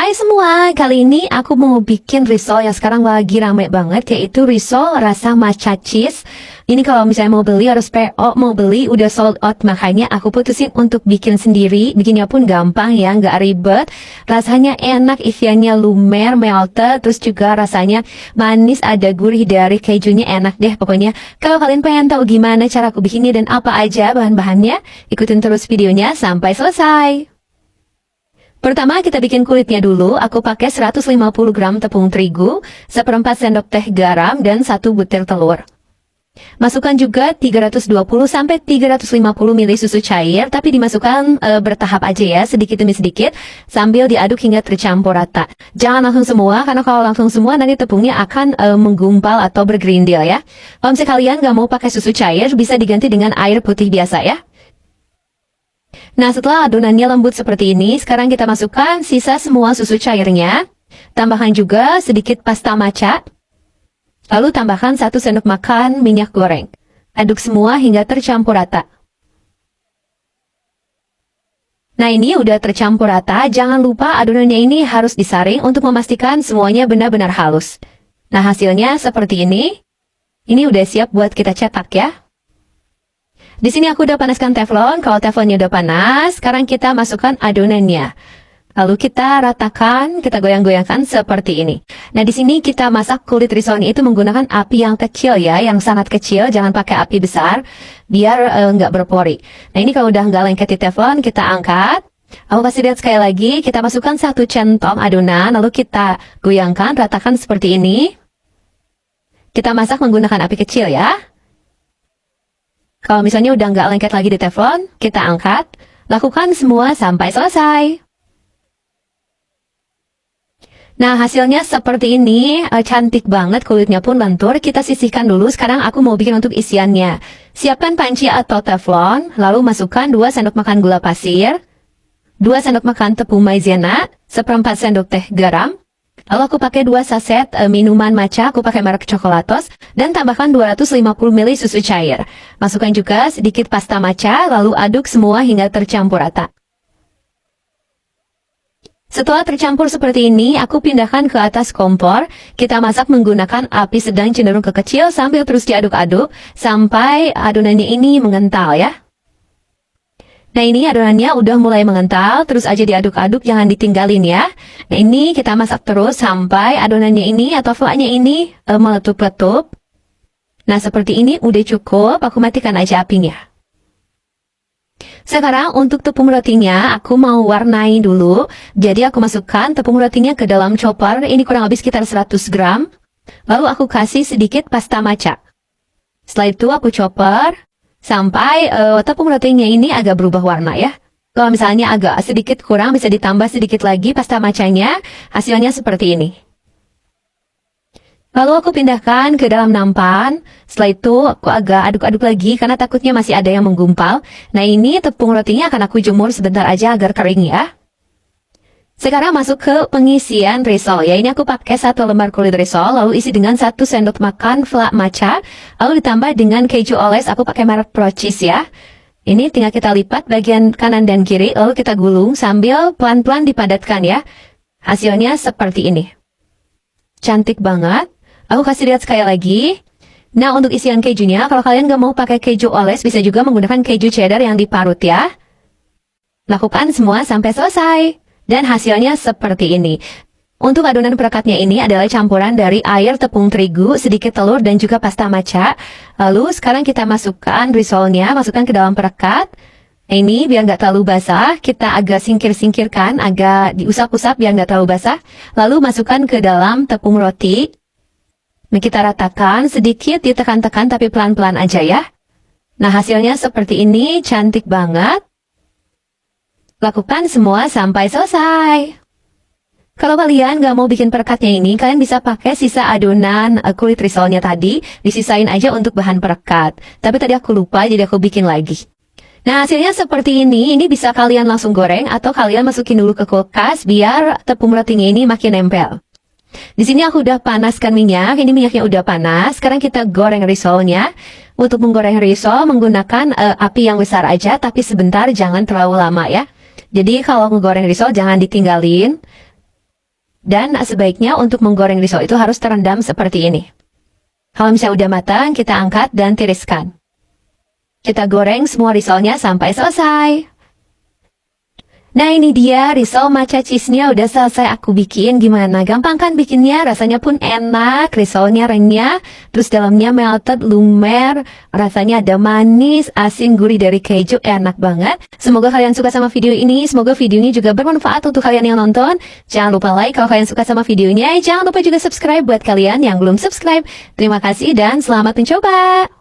Hai semua, kali ini aku mau bikin risol yang sekarang lagi rame banget, yaitu risol rasa matcha cheese. Ini kalau misalnya mau beli harus PO, mau beli udah sold out, makanya aku putusin untuk bikin sendiri. Bikinnya pun gampang ya, nggak ribet. Rasanya enak, isiannya lumer, melted, terus juga rasanya manis, ada gurih dari kejunya, enak deh pokoknya. Kalau kalian pengen tahu gimana cara aku bikinnya dan apa aja bahan-bahannya, ikutin terus videonya sampai selesai. Pertama kita bikin kulitnya dulu. Aku pakai 150 gram tepung terigu, seperempat sendok teh garam, dan 1 butir telur. Masukkan juga 320-350 ml susu cair, tapi dimasukkan bertahap aja ya, sedikit demi sedikit, sambil diaduk hingga tercampur rata. Jangan langsung semua, karena kalau langsung semua nanti tepungnya akan menggumpal atau bergerindil ya. Kalau misalnya kalian nggak mau pakai susu cair, bisa diganti dengan air putih biasa ya. Nah, setelah adonannya lembut seperti ini, sekarang kita masukkan sisa semua susu cairnya. Tambahkan juga sedikit pasta matcha. Lalu tambahkan 1 sendok makan minyak goreng. Aduk semua hingga tercampur rata. Nah, ini udah tercampur rata. Jangan lupa adonannya ini harus disaring untuk memastikan semuanya benar-benar halus. Nah, hasilnya seperti ini. Ini udah siap buat kita cetak ya. Di sini aku udah panaskan teflon. Kalau teflonnya udah panas, sekarang kita masukkan adonannya. Lalu kita ratakan, kita goyang-goyangkan seperti ini. Nah, di sini kita masak kulit risolnya itu menggunakan api yang kecil ya, yang sangat kecil. Jangan pakai api besar, biar nggak berpori. Nah, ini kalau udah nggak lengket di teflon, kita angkat. Aku kasih lihat sekali lagi, kita masukkan 1 centong adonan, lalu kita goyangkan, ratakan seperti ini. Kita masak menggunakan api kecil ya. Kalau misalnya udah nggak lengket lagi di teflon, kita angkat. Lakukan semua sampai selesai. Nah, hasilnya seperti ini. Cantik banget, kulitnya pun lentur. Kita sisihkan dulu. Sekarang aku mau bikin untuk isiannya. Siapkan panci atau teflon, lalu masukkan 2 sendok makan gula pasir, 2 sendok makan tepung maizena, seperempat sendok teh garam. Lalu aku pakai 2 saset minuman matcha, aku pakai merek Coklatos, dan tambahkan 250 ml susu cair. Masukkan juga sedikit pasta matcha, lalu aduk semua hingga tercampur rata. Setelah tercampur seperti ini, aku pindahkan ke atas kompor. Kita masak menggunakan api sedang cenderung ke kecil sambil terus diaduk-aduk sampai adonannya ini mengental ya. Nah, ini adonannya udah mulai mengental, terus aja diaduk-aduk, jangan ditinggalin ya. Nah, ini kita masak terus sampai adonannya ini atau flaknya ini meletup-letup. Nah, seperti ini udah cukup, aku matikan aja apinya. Sekarang untuk tepung rotinya, aku mau warnai dulu. Jadi aku masukkan tepung rotinya ke dalam chopper, ini kurang lebih sekitar 100 gram. Lalu aku kasih sedikit pasta matcha. Setelah itu aku chopper sampai tepung rotinya ini agak berubah warna ya. Kalau misalnya agak sedikit kurang, bisa ditambah sedikit lagi pasta matchanya. Hasilnya seperti ini. Lalu aku pindahkan ke dalam nampan. Setelah itu aku agak aduk-aduk lagi karena takutnya masih ada yang menggumpal. Nah, ini tepung rotinya akan aku jemur sebentar aja agar kering ya. Sekarang masuk ke pengisian risol ya. Ini aku pakai 1 lembar kulit risol, lalu isi dengan 1 sendok makan flak matcha, lalu ditambah dengan keju oles. Aku pakai merek Pro Cheese ya. Ini tinggal kita lipat bagian kanan dan kiri, lalu kita gulung sambil pelan-pelan dipadatkan ya. Hasilnya seperti ini. Cantik banget. Aku kasih lihat sekali lagi. Nah, untuk isian kejunya, kalau kalian nggak mau pakai keju oles, bisa juga menggunakan keju cheddar yang diparut ya. Lakukan semua sampai selesai. Dan hasilnya seperti ini. Untuk adonan perekatnya ini adalah campuran dari air, tepung terigu, sedikit telur, dan juga pasta matcha. Lalu sekarang kita masukkan risolnya, masukkan ke dalam perekat. Ini biar nggak terlalu basah, kita agak singkir-singkirkan, agak diusap-usap biar nggak terlalu basah. Lalu masukkan ke dalam tepung roti. Nah, kita ratakan, sedikit ditekan-tekan tapi pelan-pelan aja ya. Nah, hasilnya seperti ini, cantik banget. Lakukan semua sampai selesai. Kalau kalian nggak mau bikin perekatnya ini, kalian bisa pakai sisa adonan kulit risolnya tadi, disisain aja untuk bahan perekat. Tapi tadi aku lupa, jadi aku bikin lagi. Nah, hasilnya seperti ini bisa kalian langsung goreng, atau kalian masukin dulu ke kulkas, biar tepung rotinya ini makin nempel. Di sini aku udah panaskan minyak, ini minyaknya udah panas, sekarang kita goreng risolnya. Untuk menggoreng risol, menggunakan api yang besar aja, tapi sebentar, jangan terlalu lama ya. Jadi kalau ngegoreng risol jangan ditinggalin. Dan sebaiknya untuk menggoreng risol itu harus terendam seperti ini. Kalau misalnya udah matang, kita angkat dan tiriskan. Kita goreng semua risolnya sampai selesai. Nah ini dia risol matcha cheese-nya udah selesai aku bikin. Gimana? Gampang kan bikinnya? Rasanya pun enak, risolnya renyah, terus dalamnya melted, lumer, rasanya ada manis, asin, gurih dari keju, enak banget. Semoga kalian suka sama video ini, semoga videonya juga bermanfaat untuk kalian yang nonton. Jangan lupa like kalau kalian suka sama videonya, jangan lupa juga subscribe buat kalian yang belum subscribe. Terima kasih dan selamat mencoba!